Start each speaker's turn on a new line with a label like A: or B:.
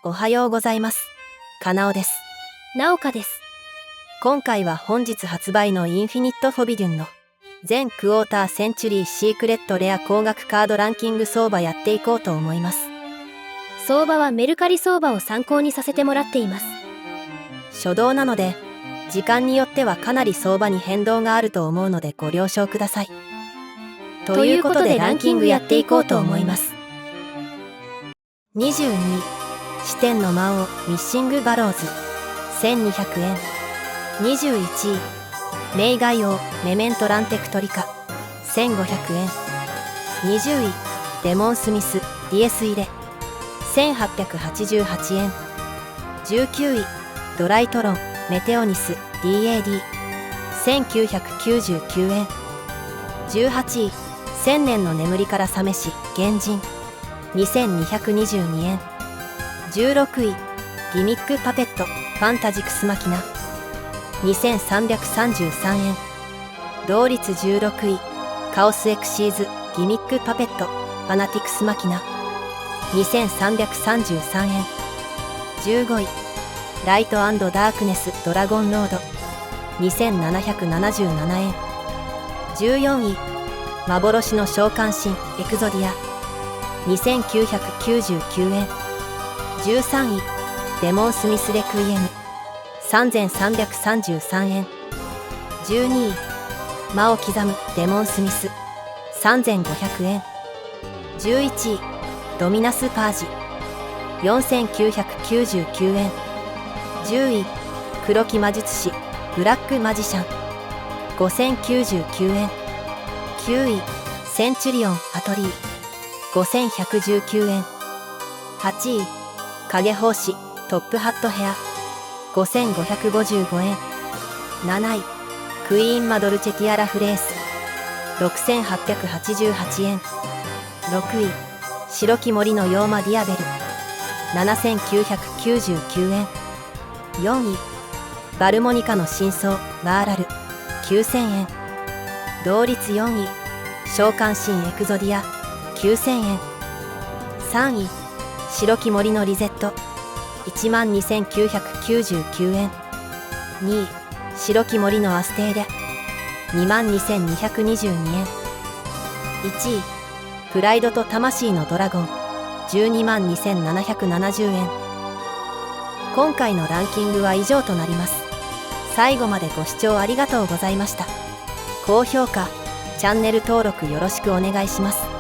A: おはようございます。かなおです。
B: なおかです。
A: 今回は本日発売のインフィニットフォビデュンの全クォーターセンチュリーシークレットレア高額カードランキング相場やっていこうと思います。
B: 相場はメルカリ相場を参考にさせてもらっています。
A: 初動なので時間によってはかなり相場に変動があると思うのでご了承ください。ということでランキングやっていこうと思います。22位、四天の魔王ミッシングバローズ1200円。21位、メイガイ王メメントランテクトリカ1500円。20位、デモンスミスディエス入れ1888円。19位、ドライトロンメテオニス DAD 1999円。18位、千年の眠りから覚めし原人2222円。16位、ギミックパペットファンタジクスマキナ2333円。同率16位、カオスエクシーズギミックパペットファナティクスマキナ2333円。15位、ライト&ダークネスドラゴンロード2777円。14位、幻の召喚神エクゾディア2999円。13位、デモンスミスレクイエム3333円。12位、魔を刻むデモンスミス3500円。11位、ドミナスパージ4999円。10位、黒き魔術師ブラックマジシャン5099円。9位、センチュリオンアトリー5119円。8位、影法師トップハットヘア5555円。7位、クイーンマドルチェティアラフレース6888円。6位、白き森のヨーマディアベル7999円。4位、バルモニカの真相バーラル9000円。同率4位、召喚神エクゾディア9000円。3位、白き森のリゼット12999円。2位、白き森のアステーリャ22222円。1位、プライドと魂のドラゴン122,770円。今回のランキングは以上となります。最後までご視聴ありがとうございました。高評価、チャンネル登録よろしくお願いします。